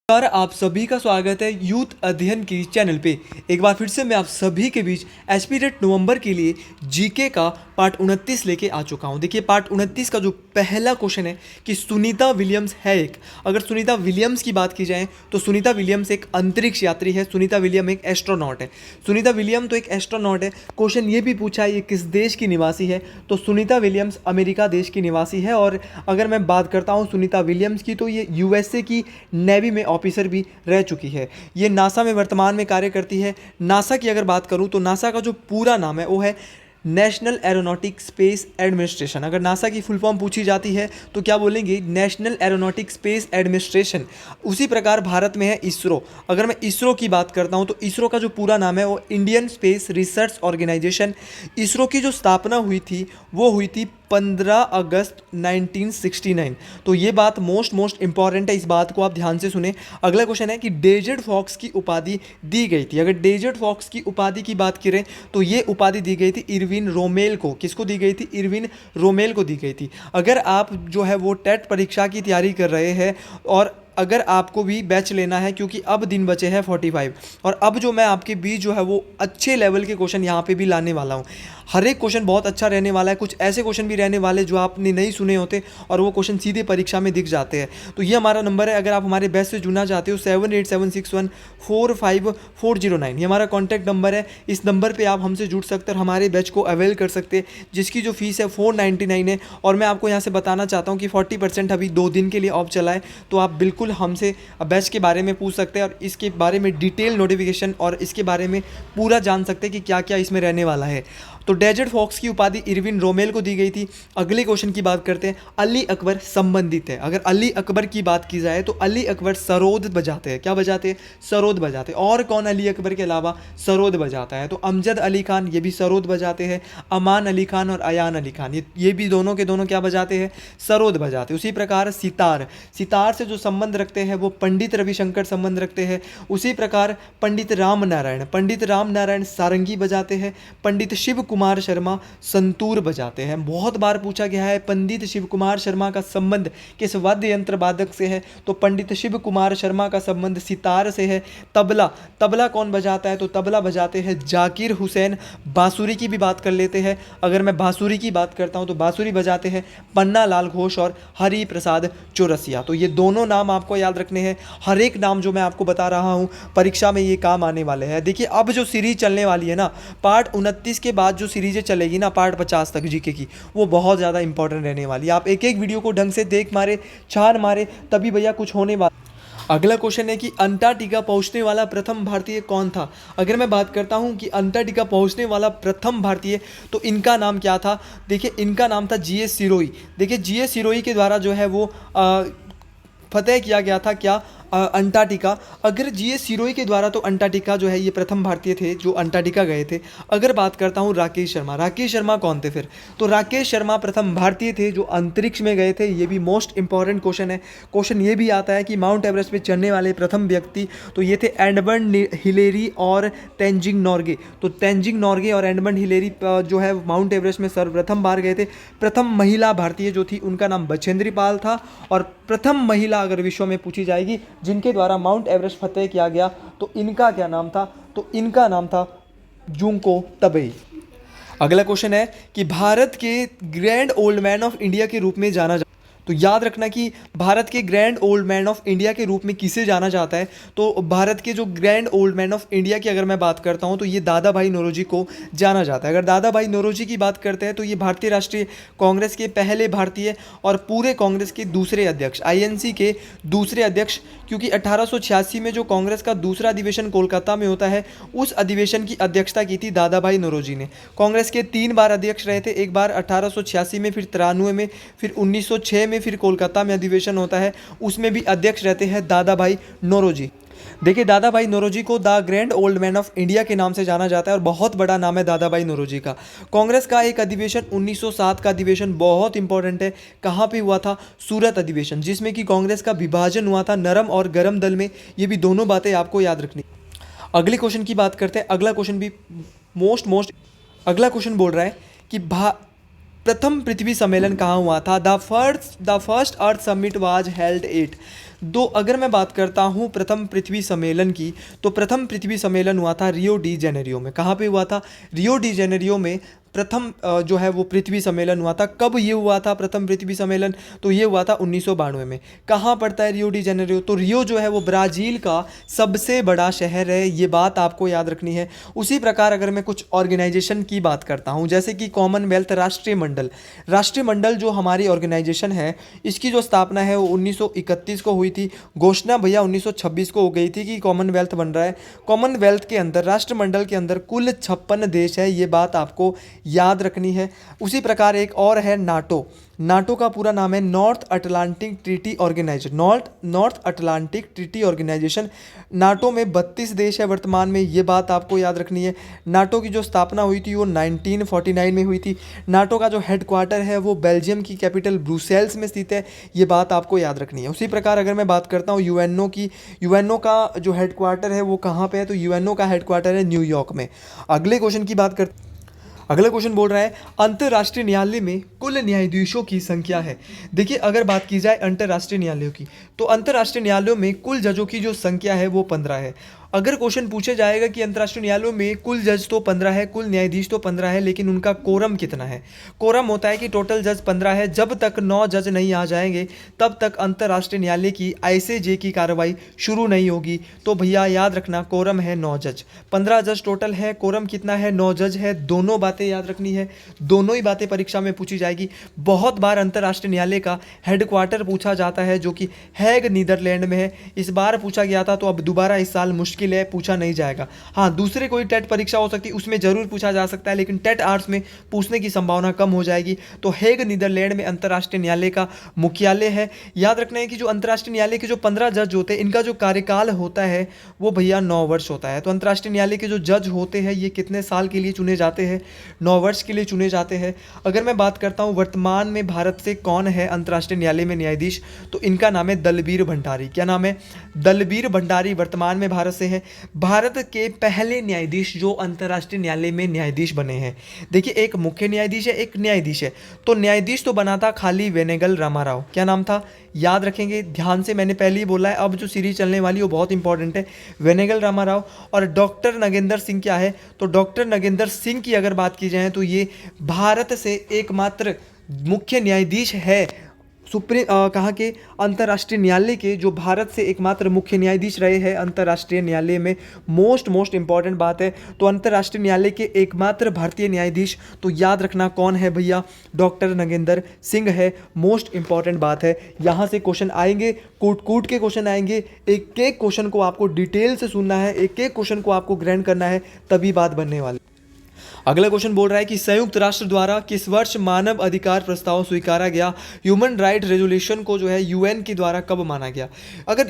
नमस्कार, आप सभी का स्वागत है यूथ अध्ययन की चैनल पे। एक बार फिर से मैं आप सभी के बीच एस्पिरेट नवंबर के लिए जीके का पार्ट 29 लेके आ चुका हूँ। देखिए, पार्ट 29 का जो पहला क्वेश्चन है कि सुनीता विलियम्स है एक। अगर सुनीता विलियम्स की बात की जाए तो सुनीता विलियम्स एक अंतरिक्ष यात्री है। सुनीता विलियम एक एस्ट्रोनॉट है। सुनीता विलियम तो एक एस्ट्रोनॉट है। क्वेश्चन ये भी पूछा है ये किस देश की निवासी है, तो सुनीता विलियम्स अमेरिका देश की निवासी है। और अगर मैं बात करता हूँ सुनीता विलियम्स की, तो ये यूएसए की नेवी में ऑफिसर भी रह चुकी है। ये नासा में वर्तमान में कार्य करती है। नासा की अगर बात करूं तो नासा का जो पूरा नाम है वो है नेशनल एरोनॉटिक स्पेस एडमिनिस्ट्रेशन। अगर नासा की फुल फॉर्म पूछी जाती है तो क्या बोलेंगे? National aeronautic space administration. उसी प्रकार भारत में है इसरो। अगर मैं इसरो की बात करता हूं तो इसरो का जो पूरा नाम है वो Indian Space Research Organisation. ISRO की जो स्थापना हुई थी वो हुई थी 15 अगस्त 1969। तो ये बात मोस्ट इंपॉर्टेंट है, इस बात को आप ध्यान से सुने। अगला क्वेश्चन है कि डेजर्ट फॉक्स की उपाधि दी गई थी। अगर डेजर्ट फॉक्स की उपाधि की बात करें तो ये उपाधि दी गई थी इरविन रोमेल को। किसको दी गई थी? इरविन रोमेल को दी गई थी। अगर आप जो है वो टेट परीक्षा की तैयारी कर रहे हैं और अगर आपको भी बैच लेना है, क्योंकि अब दिन बचे हैं 45, और अब जो मैं आपके बीच जो है वो अच्छे लेवल के क्वेश्चन यहाँ पे भी लाने वाला हूँ। हर एक क्वेश्चन बहुत अच्छा रहने वाला है। कुछ ऐसे क्वेश्चन भी रहने वाले जो आपने नहीं सुने होते और वो क्वेश्चन सीधे परीक्षा में दिख जाते हैं। तो ये हमारा नंबर है। अगर आप हमारे बैच से जुड़ना चाहते हो 7876145409, ये हमारा कॉन्टैक्ट नंबर है। इस नंबर पर आप हमसे जुड़ सकते हैं और हमारे बैच को अवेल कर सकते हैं, जिसकी जो फीस है 499 है। और मैं आपको यहाँ से बताना चाहता हूँ कि 40% अभी 2 दिन के लिए ऑफ चला है। तो आप बिल्कुल हमसे बैच के बारे में पूछ सकते हैं और इसके बारे में डिटेल नोटिफिकेशन और इसके बारे में पूरा जान सकते हैं कि क्या क्या इसमें रहने वाला है। तो डेजर्ट फॉक्स की उपाधि इरविन रोमेल को दी गई थी। अगले क्वेश्चन की बात करते हैं। अली अकबर संबंधित है। अगर अली अकबर की बात की जाए तो अली अकबर सरोद बजाते हैं। क्या बजाते हैं? सरोद बजाते हैं। और कौन अली अकबर के अलावा सरोद बजाता है? तो अमजद अली खान, ये भी सरोद बजाते हैं। अमान अली खान और अयान अली खान, ये भी दोनों के दोनों क्या बजाते हैं? सरोद बजाते हैं। उसी प्रकार सितार, सितार से जो संबंध रखते हैं वो पंडित रविशंकर संबंध रखते हैं। उसी प्रकार पंडित राम नारायण सारंगी बजाते हैं। पंडित शिव कुमार शर्मा संतूर बजाते हैं। बहुत बार पूछा गया है पंडित शिव कुमार शर्मा का संबंध किस वाद्य यंत्र वादक से है, तो पंडित शिव कुमार शर्मा का संबंध सितार से है। तबला कौन बजाता है? तो तबला बजाते हैं जाकिर हुसैन। बांसुरी की भी बात कर लेते हैं। अगर मैं बांसुरी की बात करता हूं तो बांसुरी बजाते हैं पन्ना लाल घोष और हरि प्रसाद चौरसिया। तो ये दोनों नाम आपको याद रखने हैं। हर एक नाम जो मैं आपको बता रहा हूं परीक्षा में ये काम आने वाले हैं। देखिए, अब जो सीरीज चलने वाली है ना, पार्ट 29 के बाद जो सीरीजें चलेगी ना पार्ट 50 तक जीके की, वो बहुत ज़्यादा इंपॉर्टेंट रहने वाली है। आप एक एक वीडियो को ढंग से देख मारे, छान मारे, तभी भैया कुछ होने वाला। अगला क्वेश्चन है कि अंटार्कटिका पहुंचने वाला प्रथम भारतीय कौन था? अगर मैं बात करता हूं कि अंटार्कटिका पहुंचने वाला प्रथम भारतीय, तो इनका नाम क्या था? देखिए, इनका नाम था जीएस सिरोही। देखिए, जीएस सिरोही के द्वारा जो है वो फतेह किया गया था क्या? अंटार्कटिका। अगर जीएस सिरोही के द्वारा, तो अंटार्कटिका जो है ये प्रथम भारतीय थे जो अंटार्कटिका गए थे। अगर बात करता हूँ राकेश शर्मा कौन थे फिर? तो राकेश शर्मा प्रथम भारतीय थे जो अंतरिक्ष में गए थे। ये भी मोस्ट इंपॉर्टेंट क्वेश्चन है। क्वेश्चन ये भी आता है कि माउंट एवरेस्ट पे चढ़ने वाले प्रथम व्यक्ति, तो ये थे एडमंड हिलेरी और तेंजिंग नॉर्गे। तो तेंजिंग नॉर्गे और एडमंड हिलेरी जो है माउंट एवरेस्ट में सर्वप्रथम बार गए थे। प्रथम महिला भारतीय जो थी उनका नाम बछेंद्री पाल था। और प्रथम महिला अगर विश्व में पूछी जाएगी जिनके द्वारा माउंट एवरेस्ट फतेह किया गया, तो इनका क्या नाम था? तो इनका नाम था जुंको तबेई। अगला क्वेश्चन है कि भारत के grand old man of India के रूप में जाना, तो याद रखना कि भारत के grand old man of India के रूप में किसे जाना जाता है? तो भारत के जो grand old man of India की अगर मैं बात करता हूं तो ये दादा भाई नौरोजी को जाना जाता है। अगर दादा भाई नौरोजी की बात करते हैं तो ये भारतीय राष्ट्रीय कांग्रेस के पहले भारतीय और पूरे कांग्रेस के दूसरे अध्यक्ष, आईएनसी के दूसरे अध्यक्ष, क्योंकि 1886 में जो कांग्रेस का दूसरा अधिवेशन कोलकाता में होता है, उस अधिवेशन की अध्यक्षता की थी दादा भाई नौरोजी ने। कांग्रेस के 3 बार अध्यक्ष रहे थे, एक बार 1886 में, फिर 93 में, फिर 1906 में, फिर कोलकाता में अधिवेशन होता है, उसमें भी अध्यक्ष रहते हैं दादा भाई नौरोजी। देखिए, दादा भाई नौरोजी को the grand old man of India के नाम से जाना जाता है और बहुत बड़ा नाम है दादा भाई नौरोजी का। कांग्रेस का एक अधिवेशन 1907 का अधिवेशन बहुत इंपॉर्टेंट है। कहाँ पे हुआ था? सूरत अधिवेशन, जिसमें कि कांग्रेस का विभाजन हुआ था नरम और गरम दल में। ये भी दोनों बातें आपको याद रखनी। अगले क्वेश्चन की बात करते हैं। अगला क्वेश्चन भी अगला क्वेश्चन बोल रहा है कि प्रथम पृथ्वी सम्मेलन कहाँ हुआ था? The first earth summit was held at. दो अगर मैं बात करता हूँ प्रथम पृथ्वी सम्मेलन की, तो प्रथम पृथ्वी सम्मेलन हुआ था रियो डी जेनेरियो में। कहाँ पे हुआ था? रियो डी जेनेरियो में प्रथम जो है वो पृथ्वी सम्मेलन हुआ था। कब ये हुआ था प्रथम पृथ्वी सम्मेलन? तो ये हुआ था 1992 में। कहाँ पड़ता है रियो डी जेनेरियो? तो रियो जो है वो ब्राज़ील का सबसे बड़ा शहर है, ये बात आपको याद रखनी है। उसी प्रकार अगर मैं कुछ ऑर्गेनाइजेशन की बात करता हूँ, जैसे कि कॉमनवेल्थ राष्ट्रीय मंडल जो हमारी ऑर्गेनाइजेशन है, इसकी जो स्थापना है वो 1931 को हुई थी। घोषणा भैया 1926 को हो गई थी कि कॉमनवेल्थ बन रहा है। कॉमनवेल्थ के अंदर, राष्ट्रमंडल के अंदर कुल 56 देश है, ये बात आपको याद रखनी है। उसी प्रकार एक और है नाटो। नाटो का पूरा नाम है North Atlantic Treaty Organisation. North Atlantic Treaty Organisation. NATO में 32 देश है वर्तमान में, ये बात आपको याद रखनी है। नाटो की जो स्थापना हुई थी वो 1949 में हुई थी। नाटो का जो हेडक्वार्टर है वो बेल्जियम की कैपिटल ब्रुसेल्स में स्थित है, ये बात आपको याद रखनी है। उसी प्रकार अगर मैं बात करता हूँ यूएनओ की, यूएनओ का जो हेडक्वार्टर है वो कहाँ पे है? तो यूएनओ का हेडक्वार्टर है न्यूयॉर्क में। अगले क्वेश्चन की बात करते, अगला क्वेश्चन बोल रहा है अंतर्राष्ट्रीय न्यायालय में कुल न्यायाधीशों की संख्या है। देखिए अगर बात की जाए अंतर्राष्ट्रीय न्यायालयों की, तो अंतर्राष्ट्रीय न्यायालयों में कुल जजों की जो संख्या है वो 15 है। अगर क्वेश्चन पूछा जाएगा कि अंतर्राष्ट्रीय न्यायालयों में कुल जज तो 15 है, कुल न्यायाधीश तो 15 है, लेकिन उनका कोरम कितना है? कोरम होता है कि टोटल जज 15 है, जब तक 9 जज नहीं आ जाएंगे तब तक अंतर्राष्ट्रीय न्यायालय की आईसीजे की कार्रवाई शुरू नहीं होगी। तो भैया याद रखना कोरम है 9 जज। 15 जज टोटल है, कोरम कितना है? 9 जज है। दोनों बातें याद रखनी है, दोनों ही बातें परीक्षा में पूछी जाएगी। बहुत बार अंतर्राष्ट्रीय न्यायालय का हेडक्वार्टर पूछा जाता है जो कि हैग नीदरलैंड में है। इस बार पूछा गया था, तो अब दोबारा इस साल मुश्किल है, पूछा नहीं जाएगा। हाँ, दूसरे कोई टेट परीक्षा हो सकती है उसमें जरूर पूछा जा सकता है, लेकिन टेट आर्ट्स में पूछने की संभावना कम हो जाएगी। तो हेग नीदरलैंड में अंतर्राष्ट्रीय न्यायालय का मुख्यालय है। याद रखना है कि जो अंतर्राष्ट्रीय न्यायालय के जो 15 जज होते हैं, इनका जो कार्यकाल होता है वो भैया 9 वर्ष होता है। तो अंतर्राष्ट्रीय न्यायालय के जो जज होते हैं ये कितने साल के लिए चुने जाते हैं? 9 वर्ष के लिए चुने जाते हैं। अगर मैं बात करता हूँ वर्तमान में भारत से कौन है अंतर्राष्ट्रीय न्यायालय में न्यायाधीश, तो इनका नाम है दलबीर भंडारी। क्या नाम है? दलबीर भंडारी वर्तमान में भारत से है। भारत के पहले न्यायाधीश जो अंतर्राष्ट्रीय न्यायालय में न्यायाधीश बने हैं। देखिए एक मुख्य न्यायाधीश है, एक न्यायाधीश है। तो न्यायाधीश तो बना था खाली वेनेगल रामाराव। क्या नाम था? याद रखेंगे ध्यान से, मैंने पहले ही बोला है, अब जो सीरीज चलने वाली है वो बहुत इंपॉर्टेंट है। वेनेगल रामाराव। और डॉक्टर नगेंद्र सिंह क्या है? तो डॉक्टर नगेंद्र सिंह की अगर बात की जाए तो ये भारत से एकमात्र मुख्य न्यायाधीश है कहाँ के? अंतर्राष्ट्रीय न्यायालय के, जो भारत से एकमात्र मुख्य न्यायाधीश रहे हैं अंतर्राष्ट्रीय न्यायालय में। मोस्ट इंपॉर्टेंट बात है। तो अंतर्राष्ट्रीय न्यायालय के एकमात्र भारतीय न्यायाधीश, तो याद रखना कौन है भैया? डॉक्टर नगेंद्र सिंह है। मोस्ट इंपॉर्टेंट बात है। यहाँ से क्वेश्चन आएंगे, कूट के क्वेश्चन आएंगे। एक एक क्वेश्चन को आपको डिटेल से सुनना है, एक एक क्वेश्चन को आपको ग्रहण करना है, तभी बात बनने वाली। अगला क्वेश्चन बोल रहा है कि संयुक्त राष्ट्र द्वारा किस वर्ष मानव अधिकार प्रस्ताव स्वीकारा गया? ह्यूमन राइट रेजोल्यूशन को जो है यूएन के द्वारा कब माना गया? अगर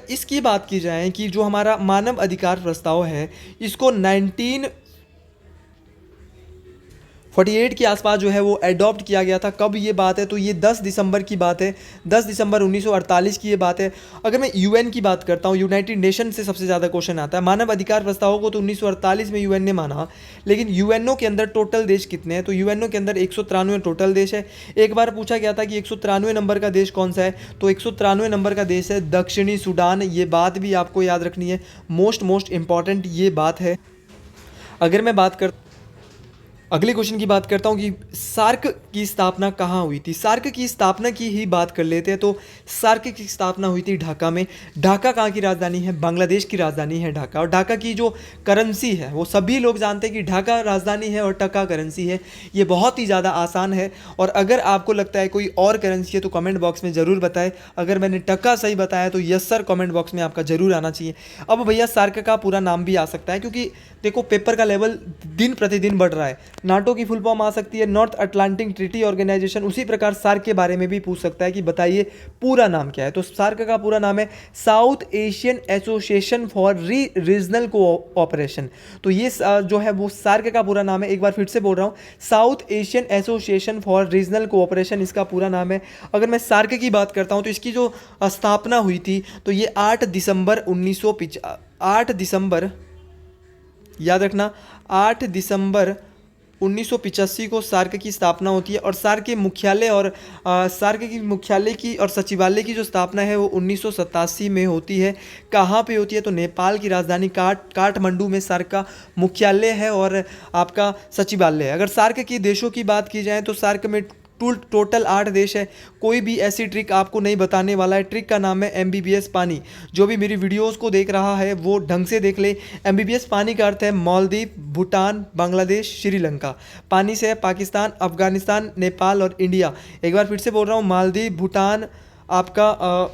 इसकी बात की जाए कि जो हमारा मानव अधिकार प्रस्ताव है इसको 1948 के आसपास जो है वो एडॉप्ट किया गया था। कब ये बात है? तो ये 10 दिसंबर की बात है, 10 दिसंबर 1948 की ये बात है। अगर मैं यूएन की बात करता हूँ, यूनाइटेड नेशन से सबसे ज़्यादा क्वेश्चन आता है। मानव अधिकार प्रस्ताव को तो 1948 में यूएन ने माना, लेकिन यूएनओ के अंदर टोटल देश कितने हैं? तो यूएनओ के अंदर 193 टोटल देश है। एक बार पूछा गया था कि 193 नंबर का देश कौन सा है? तो 193 नंबर का देश है दक्षिणी सूडान। ये बात भी आपको याद रखनी है, मोस्ट इंपॉर्टेंट ये बात है। अगर मैं बात कर अगले क्वेश्चन की बात करता हूँ कि सार्क की स्थापना कहाँ हुई थी। सार्क की स्थापना की ही बात कर लेते हैं। तो सार्क की स्थापना हुई थी ढाका में। ढाका कहाँ की राजधानी है? बांग्लादेश की राजधानी है ढाका। और ढाका की जो करेंसी है वो सभी लोग जानते हैं कि ढाका राजधानी है और टका करेंसी है। ये बहुत ही ज़्यादा आसान है। और अगर आपको लगता है कोई और करेंसी है तो कमेंट बॉक्स में ज़रूर बताएं। अगर मैंने टका सही बताया तो यस सर कमेंट बॉक्स में आपका ज़रूर आना चाहिए। अब भैया सार्क का पूरा नाम भी आ सकता है, क्योंकि देखो पेपर का लेवल दिन प्रतिदिन बढ़ रहा है। नाटो की फुल फॉर्म आ सकती है नॉर्थ अटलांटिक ट्रीटी ऑर्गेनाइजेशन। उसी प्रकार सार्क के बारे में भी पूछ सकता है कि बताइए पूरा नाम क्या है। तो सार्क का पूरा नाम है south Asian association for regional cooperation. तो ये जो है वो सार्क का पूरा नाम है। एक बार फिर से बोल रहा हूँ, south Asian association for regional cooperation इसका पूरा नाम है। अगर मैं सार्क की बात करता हूँ तो इसकी जो स्थापना हुई थी तो ये 8 दिसंबर याद रखना 8 दिसंबर 1985 को सार्क की स्थापना होती है और सार्क के मुख्यालय और सार्क की मुख्यालय की और सचिवालय की जो स्थापना है वो 1987 में होती है। कहाँ पे होती है? तो नेपाल की राजधानी काठमांडू में सार्क का मुख्यालय है और आपका सचिवालय है। अगर सार्क के देशों की बात की जाए तो सार्क में टोटल 8 देश है। कोई भी ऐसी ट्रिक आपको नहीं बताने वाला है। ट्रिक का नाम है MBBS पानी। जो भी मेरी वीडियोस को देख रहा है वो ढंग से देख ले। MBBS पानी का अर्थ है मालदीव, भूटान, बांग्लादेश, श्रीलंका। पानी से है पाकिस्तान, अफगानिस्तान, नेपाल और इंडिया। एक बार फिर से बोल रहा हूँ, मालदीव, भूटान, आपका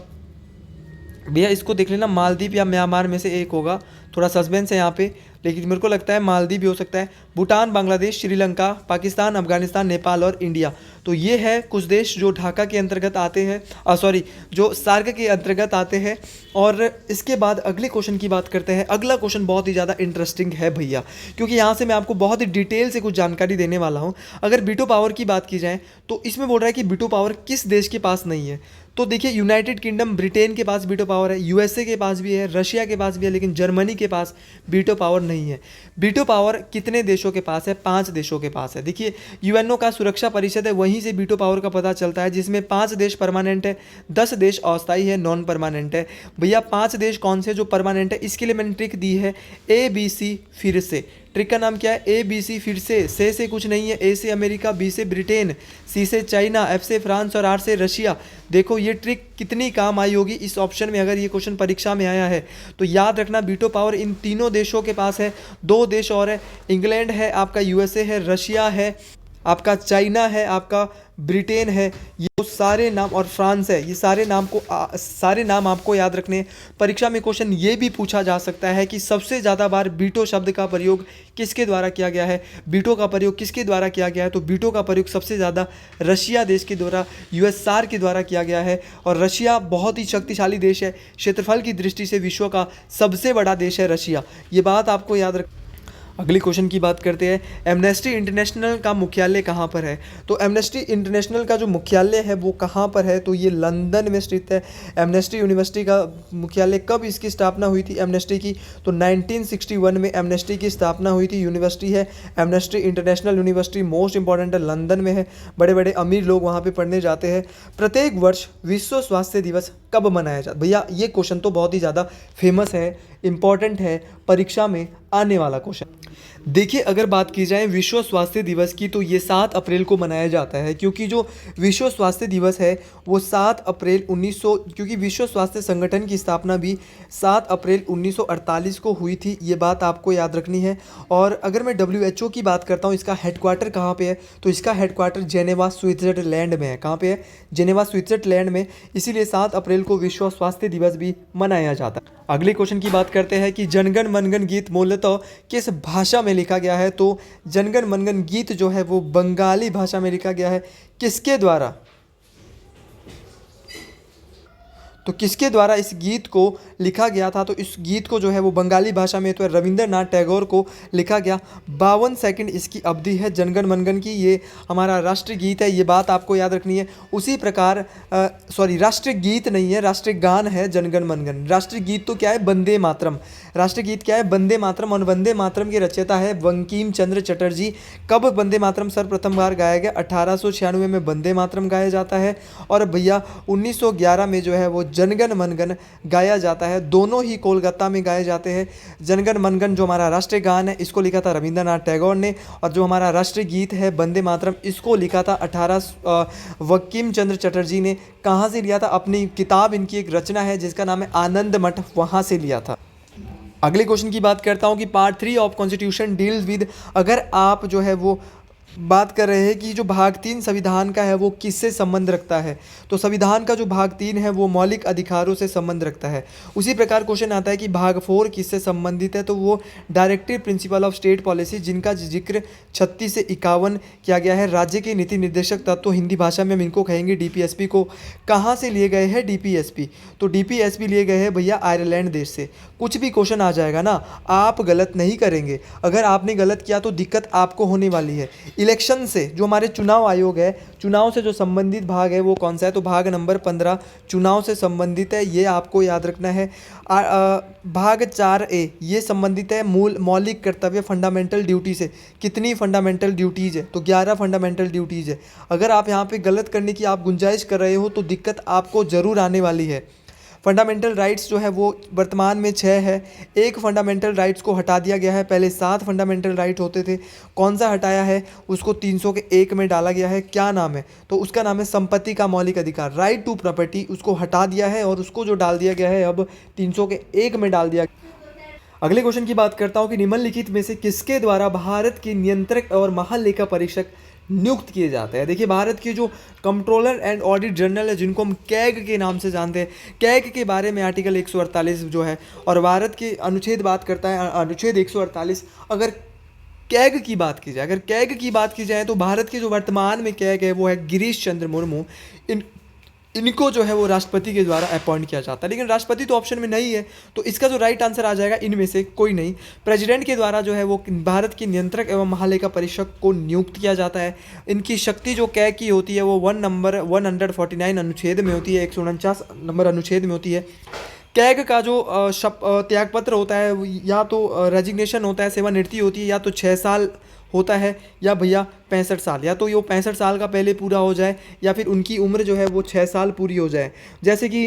भैया इसको देख लेना, मालदीव या म्यांमार में से एक होगा। थोड़ा सस्पेंस है यहाँ पे, लेकिन मेरे को लगता है मालदीव भी हो सकता है। भूटान, बांग्लादेश, श्रीलंका, पाकिस्तान, अफगानिस्तान, नेपाल और इंडिया। तो ये है कुछ देश जो ढाका के अंतर्गत आते हैं, जो सार्क के अंतर्गत आते हैं। और इसके बाद अगले क्वेश्चन की बात करते हैं। अगला क्वेश्चन बहुत ही ज़्यादा इंटरेस्टिंग है भैया, क्योंकि यहाँ से मैं आपको बहुत ही डिटेल से कुछ जानकारी देने वाला हूँ। अगर वीटो पावर की बात की जाए तो इसमें बोल रहा है कि वीटो पावर किस देश के पास नहीं है। तो देखिए, यूनाइटेड किंगडम, ब्रिटेन के पास वीटो पावर है, USA के पास भी है, रशिया के पास भी है, लेकिन जर्मनी के पास वीटो पावर नहीं है। वीटो पावर कितने देशों के पास है? 5 देशों के पास है। देखिए, UNO का सुरक्षा परिषद है, वहीं से वीटो पावर का पता चलता है, जिसमें 5 देश परमानेंट है, 10 देश अस्थायी है, नॉन परमानेंट है। भैया 5 देश कौन से जो परमानेंट है? इसके लिए मैंने ट्रिक दी है ABC फिर से। ट्रिक का नाम क्या है? ABC फिर से कुछ नहीं है। A से अमेरिका, B से ब्रिटेन, C से चाइना, F से फ्रांस और R से रशिया। देखो ये ट्रिक कितनी काम आई होगी इस ऑप्शन में, अगर ये क्वेश्चन परीक्षा में आया है तो याद रखना, वीटो पावर इन तीनों देशों के पास है। 2 देश और है, इंग्लैंड है, आपका USA है, रशिया है, आपका चाइना है, आपका ब्रिटेन है, ये सारे नाम, और फ्रांस है। ये सारे नाम आपको याद रखने हैं। परीक्षा में क्वेश्चन ये भी पूछा जा सकता है कि सबसे ज़्यादा बार वीटो शब्द का प्रयोग किसके द्वारा किया गया है? वीटो का प्रयोग किसके द्वारा किया गया है? तो वीटो का प्रयोग सबसे ज़्यादा रशिया देश के द्वारा, USSR के द्वारा किया गया है। और रशिया बहुत ही शक्तिशाली देश है, क्षेत्रफल की दृष्टि से विश्व का सबसे बड़ा देश है रशिया। ये बात आपको याद रख। अगली क्वेश्चन की बात करते हैं। एमनेस्टी इंटरनेशनल का मुख्यालय कहाँ पर है? तो एमनेस्टी इंटरनेशनल का जो मुख्यालय है वो कहाँ पर है? तो ये लंदन में स्थित है। एमनेस्टी यूनिवर्सिटी का मुख्यालय, कब इसकी स्थापना हुई थी एमनेस्टी की? तो 1961 में एमनेस्टी की स्थापना हुई थी। यूनिवर्सिटी है amnesty international university, most important है, लंदन में है। बड़े बड़े अमीर लोग वहाँ पर पढ़ने जाते हैं। प्रत्येक वर्ष विश्व स्वास्थ्य दिवस कब मनाया जाता है? भैया ये क्वेश्चन तो बहुत ही ज़्यादा फेमस है, इंपॉर्टेंट है, परीक्षा में आने वाला क्वेश्चन। देखिए, अगर बात की जाए विश्व स्वास्थ्य दिवस की तो ये 7 अप्रैल को मनाया जाता है, क्योंकि जो विश्व स्वास्थ्य दिवस है वो 7 अप्रैल 1900, क्योंकि विश्व स्वास्थ्य संगठन की स्थापना भी 7 अप्रैल 1948 को हुई थी। ये बात आपको याद रखनी है। और अगर मैं WHO की बात करता हूँ, इसका हेडक्वार्टर कहाँ पे है? तो इसका हेडक्वार्टर जेनेवा, स्विट्जरलैंड में है। कहाँ पे है? जेनेवा, स्विट्जरलैंड में। इसीलिए 7 अप्रैल को विश्व स्वास्थ्य दिवस भी मनाया जाता है। अगले क्वेश्चन की बात करते हैं कि जनगण मनगण गीत मूलतः किस भाषा में लिखा गया है? तो जनगण मनगण गीत जो है वो बंगाली भाषा में लिखा गया है। किसके द्वारा? तो किसके द्वारा इस गीत को लिखा गया था? तो इस गीत को जो है वो बंगाली भाषा में तो रविंद्रनाथ टैगोर को लिखा गया। 52 सेकंड इसकी अवधि है जनगण मनगण की। ये हमारा राष्ट्रीय गीत है, ये बात आपको याद रखनी है। उसी प्रकार राष्ट्रीय गीत नहीं है, राष्ट्रीय गान है जनगण मनगण। राष्ट्रीय गीत तो क्या है? वंदे मातरम। राष्ट्रीय गीत क्या है? वंदे मातरम। और वंदे मातरम के रचयिता है बंकिम चंद्र चटर्जी। कब वंदे मातरम सर्वप्रथम बार गाया गया? 1896 में वंदे मातरम गाया जाता है। और भैया 1911 में जो है वो जनगण मनगण गाया जाता है। दोनों ही कोलकाता में गाए जाते हैं। जनगण मनगण जो हमारा राष्ट्रीय गान है इसको लिखा था रविंद्रनाथ टैगोर ने, और जो हमारा राष्ट्रीय गीत है वंदे मातरम इसको लिखा था बंकिम चंद्र चटर्जी ने। कहाँ से लिया था? अपनी किताब, इनकी एक रचना है जिसका नाम है आनंद मठ, वहाँ से लिया था। अगले क्वेश्चन की बात करता हूँ कि part 3 of constitution deals with, अगर आप जो है वो बात कर रहे हैं कि जो भाग 3 संविधान का है वो किससे संबंध रखता है? तो संविधान का जो भाग 3 है वो मौलिक अधिकारों से संबंध रखता है। उसी प्रकार क्वेश्चन आता है कि भाग 4 किससे संबंधित है? तो वो directive principle of state policy, जिनका जिक्र 36 से 51 किया गया है। राज्य के नीति निर्देशक तत्व, हिंदी भाषा में हम इनको कहेंगे DPSP को। कहाँ से लिए गए हैं DPSP? तो DPSP लिए गए हैं भैया आयरलैंड देश से। कुछ भी क्वेश्चन आ जाएगा ना, आप गलत नहीं करेंगे। अगर आपने गलत किया तो दिक्कत आपको होने वाली है। इलेक्शन से जो हमारे चुनाव आयोग है, चुनाव से जो संबंधित भाग है वो कौन सा है, तो भाग नंबर 15 चुनाव से संबंधित है, ये आपको याद रखना है। भाग 4A ये संबंधित है मौलिक कर्तव्य फंडामेंटल ड्यूटी से। कितनी फंडामेंटल ड्यूटीज़ है, तो 11 फंडामेंटल ड्यूटीज़ है। अगर आप यहाँ पे गलत करने की आप गुंजाइश कर रहे हो तो दिक्कत आपको ज़रूर आने वाली है। फंडामेंटल राइट्स जो है वो वर्तमान में 6 है। एक फंडामेंटल राइट्स को हटा दिया गया है, पहले 7 फंडामेंटल राइट होते थे। कौन सा हटाया है, उसको 301 में डाला गया है। क्या नाम है, तो उसका नाम है संपत्ति का मौलिक अधिकार, राइट टू प्रॉपर्टी। उसको हटा दिया है और उसको जो डाल दिया गया है अब 301 में डाल दिया। अगले क्वेश्चन की बात करता हूँ कि निम्नलिखित में से किसके द्वारा भारत के नियंत्रक और महालेखा परीक्षक नियुक्त किए जाते हैं। देखिए, भारत के जो कंट्रोलर एंड ऑडिट जनरल है, जिनको हम कैग के नाम से जानते हैं, कैग के बारे में आर्टिकल 148 जो है और भारत के अनुच्छेद बात करता है, अनुच्छेद 148। अगर कैग की बात की जाए, अगर कैग की बात की जाए तो भारत के जो वर्तमान में कैग है वो है गिरीश चंद्र मुर्मू। इनको जो है वो राष्ट्रपति के द्वारा अपॉइंट किया जाता है, लेकिन राष्ट्रपति तो ऑप्शन में नहीं है, तो इसका जो राइट आंसर आ जाएगा इनमें से कोई नहीं। प्रेसिडेंट के द्वारा जो है वो भारत के नियंत्रक एवं महालेखा परीक्षक को नियुक्त किया जाता है। इनकी शक्ति जो कैग की होती है वो 149 अनुच्छेद में होती है, 149 नंबर अनुच्छेद में होती है। कैग का जो त्यागपत्र होता है, या तो रेजिग्नेशन होता है, सेवानिवृत्ति होती है, या तो 6 साल होता है, या भैया 65 साल, या तो ये 65 साल का पहले पूरा हो जाए या फिर उनकी उम्र जो है वो 6 साल पूरी हो जाए। जैसे कि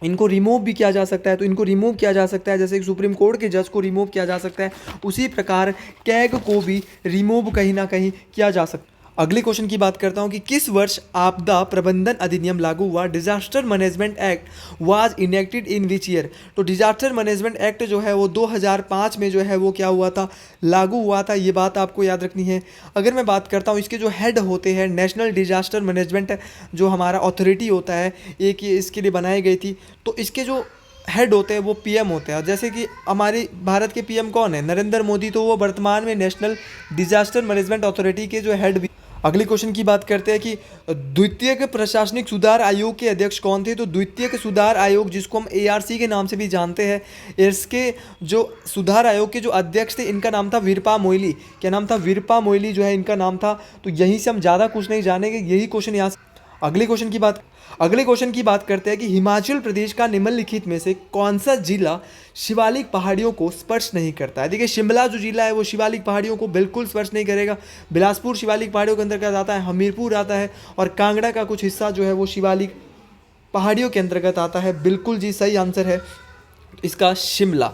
इनको रिमूव भी किया जा सकता है, तो इनको रिमूव किया जा सकता है, जैसे कि सुप्रीम कोर्ट के जज को रिमूव किया जा सकता है, उसी प्रकार कैग को भी रिमूव कहीं ना कहीं किया जा सकता है। अगले क्वेश्चन की बात करता हूं कि किस वर्ष आपदा प्रबंधन अधिनियम लागू हुआ। Disaster management act was enacted in which year. तो डिजास्टर मैनेजमेंट एक्ट जो है वो 2005 में जो है वो क्या हुआ था, लागू हुआ था। ये बात आपको याद रखनी है। अगर मैं बात करता हूँ इसके जो हेड होते हैं, नेशनल डिजास्टर मैनेजमेंट जो हमारा अथॉरिटी होता है, एक ये इसके लिए बनाई गई थी, तो इसके जो हेड होते हैं वो पीएम होते हैं। जैसे कि हमारी भारत के पीएम कौन है, नरेंद्र मोदी, तो वो वर्तमान में नेशनल डिजास्टर मैनेजमेंट अथॉरिटी के जो हेड भी। अगले क्वेश्चन की बात करते हैं कि द्वितीयक प्रशासनिक सुधार आयोग के अध्यक्ष कौन थे। तो द्वितीयक सुधार आयोग, जिसको हम एआरसी के नाम से भी जानते हैं, इसके जो सुधार आयोग के जो अध्यक्ष थे, इनका नाम था वीरप्पा मोइली। क्या नाम था, वीरप्पा मोइली जो है इनका नाम था। तो यहीं से हम ज़्यादा कुछ नहीं जानेंगे, यही क्वेश्चन यहाँ से। अगले क्वेश्चन की बात करते हैं कि हिमाचल प्रदेश का निम्नलिखित में से कौन सा जिला शिवालिक पहाड़ियों को स्पर्श नहीं करता है। देखिए, शिमला जो जिला है वो शिवालिक पहाड़ियों को बिल्कुल स्पर्श नहीं करेगा। बिलासपुर शिवालिक पहाड़ियों के अंतर्गत आता है, हमीरपुर आता है, और कांगड़ा का कुछ हिस्सा जो है वो शिवालिक पहाड़ियों के अंतर्गत आता है। बिल्कुल जी सही आंसर है इसका शिमला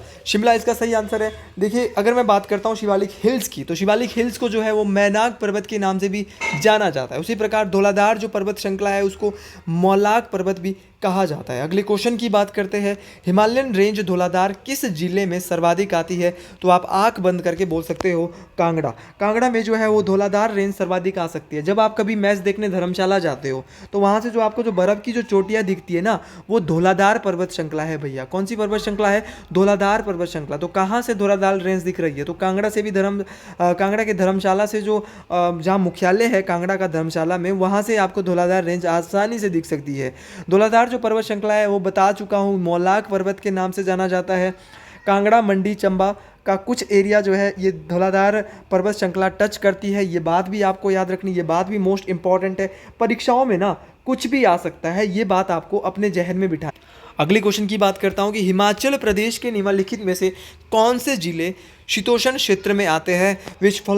इसका सही आंसर है। देखिए, अगर मैं बात करता हूँ शिवालिक हिल्स की, तो शिवालिक हिल्स को जो है वो मैनाक पर्वत के नाम से भी जाना जाता है। उसी प्रकार धौलाधार जो पर्वत श्रृंखला है उसको मौलाक पर्वत भी कहा जाता है। अगले क्वेश्चन की बात करते हैं, हिमालयन रेंज धौलाधार किस जिले में सर्वाधिक आती है। तो आप आंख बंद करके बोल सकते हो कांगड़ा में जो है वो धौलाधार रेंज सर्वाधिक आ सकती है। जब आप कभी मैच देखने धर्मशाला जाते हो तो वहाँ से जो आपको जो बर्फ़ की जो चोटियाँ दिखती है ना, वो धौलाधार पर्वत श्रृंखला है भैया। कौन सी पर्वत श्रृंखला है, धौलाधार पर्वत श्रृंखला। तो कहाँ से धौलाधार रेंज दिख रही है, तो कांगड़ा से भी कांगड़ा के धर्मशाला से जो जहाँ मुख्यालय है कांगड़ा का धर्मशाला में, वहाँ से आपको धौलाधार रेंज आसानी से दिख सकती है। धौलाधार जो पर्वत श्रृंखला है वो बता चुका हूँ, मौलाक पर्वत के नाम से जाना जाता है। कांगड़ा, मंडी, चंबा का कुछ एरिया जो है ये धौलाधार पर्वत श्रृंखला टच करती है। ये बात भी आपको याद रखनी, ये बात भी मोस्ट इंपॉर्टेंट है। परीक्षाओं में ना कुछ भी आ सकता है, ये बात आपको अपने जहन में बिठा। अगले क्वेश्चन की बात करता हूँ कि हिमाचल प्रदेश के निम्नलिखित में से कौन से जिले शीतोष्ण क्षेत्र में आते हैं। विच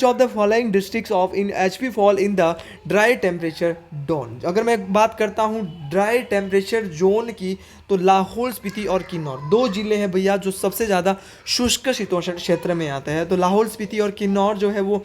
of the following districts of in HP fall in the dry temperature zone. अगर मैं बात करता हूँ ड्राई टेम्परेचर जोन की, तो लाहौल स्पीति और किन्नौर 2 जिले हैं भैया जो सबसे ज़्यादा शुष्क शीतोष्ण क्षेत्र में आते हैं। तो लाहौल स्पीति और किन्नौर जो है वो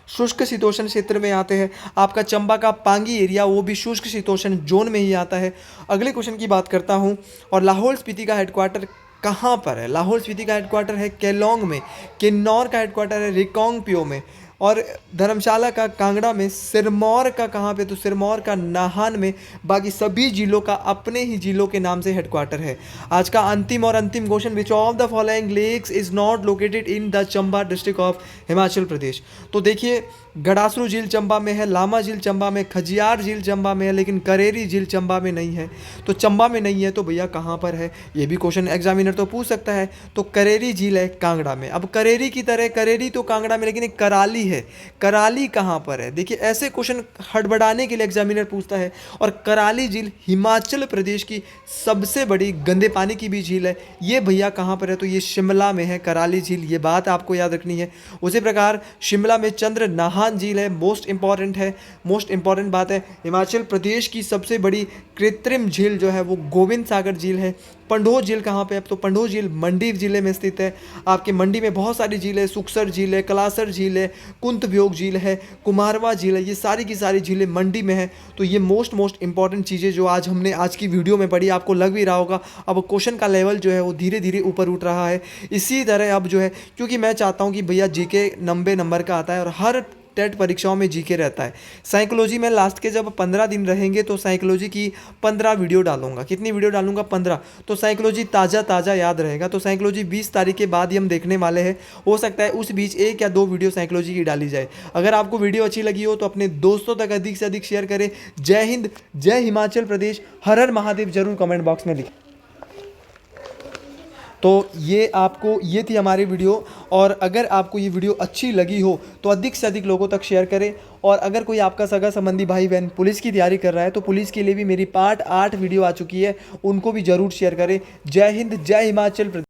शुष्क शीतोष्ण क्षेत्र में आते हैं। आपका चंबा का पांगी एरिया वो भी शुष्क शीतोष्ण जोन में ही आता है। अगले क्वेश्चन की बात करता हूँ, और लाहौल स्पीति का हेडक्वार्टर कहाँ पर है। लाहौल स्पीति का हेडक्वार्टर है केलोंग में, किन्नौर का हेडक्वार्टर है रिकांगपिओ में, और धर्मशाला का कांगड़ा में, सिरमौर का कहाँ पे, तो सिरमौर का नाहन में। बाकी सभी जिलों का अपने ही जिलों के नाम से हेडक्वार्टर है। आज का अंतिम question, which of the following lakes is not located in the Chamba district of Himachal Pradesh. तो देखिए, गड़ासरू झील चंबा में है, लामा झील चंबा में, खजियार झील चंबा में है, लेकिन करेरी झील चंबा में नहीं है। तो चंबा में नहीं है तो भैया कहाँ पर है, ये भी क्वेश्चन एग्जामिनर तो पूछ सकता है। तो करेरी झील है कांगड़ा में। अब करेरी की तरह, करेरी तो कांगड़ा में, लेकिन एक कराली है, कराली कहाँ पर है। देखिए ऐसे क्वेश्चन हड़बड़ाने के लिए एग्जामिनर पूछता है। और कराली झील हिमाचल प्रदेश की सबसे बड़ी गंदे पानी की भी झील है। ये भैया कहाँ पर है, तो ये शिमला में है कराली झील, ये बात आपको याद रखनी है। उसी प्रकार शिमला में चंद्र नाहन झील है, मोस्ट इंपॉर्टेंट है, मोस्ट इंपॉर्टेंट बात है। हिमाचल प्रदेश की सबसे बड़ी कृत्रिम झील जो है वो गोविंद सागर झील है। पंडोह झील कहाँ पे है, तो पंडोह झील मंडी जिले में स्थित है। आपके मंडी में बहुत सारी झील है, सुक्सर झील है, कलासर झील है, कुंतव्योग झील है, कुमारवा झील है, ये सारी की सारी झीलें मंडी में है। तो ये मोस्ट इंपॉर्टेंट चीज़ें जो आज हमने आज की वीडियो में पढ़ी, आपको लग भी रहा होगा अब क्वेश्चन का लेवल जो है वो धीरे धीरे ऊपर उठ रहा है। इसी तरह अब जो है, क्योंकि मैं चाहता हूँ कि भैया जीके 90 नंबर का आता है और हर टेट परीक्षाओं में जीके रहता है। साइकोलॉजी में लास्ट के जब 15 दिन रहेंगे तो साइकोलॉजी की 15 वीडियो डालूंगा। कितनी वीडियो डालूंगा, 15। तो साइकोलॉजी ताज़ा याद रहेगा। तो साइकोलॉजी 20 तारीख के बाद ही हम देखने वाले हैं। हो सकता है उस बीच 1 या 2 वीडियो साइकोलॉजी की डाली जाए। अगर आपको वीडियो अच्छी लगी हो तो अपने दोस्तों तक अधिक से अधिक शेयर करें। जय हिंद, जय हिमाचल प्रदेश, हर हर महादेव जरूर कमेंट बॉक्स में लिखें। तो ये थी हमारी वीडियो। और अगर आपको ये वीडियो अच्छी लगी हो तो अधिक से अधिक लोगों तक शेयर करें। और अगर कोई आपका सगा संबंधी भाई बहन पुलिस की तैयारी कर रहा है तो पुलिस के लिए भी मेरी पार्ट 8 वीडियो आ चुकी है, उनको भी ज़रूर शेयर करें। जय हिंद, जय हिमाचल प्रदेश।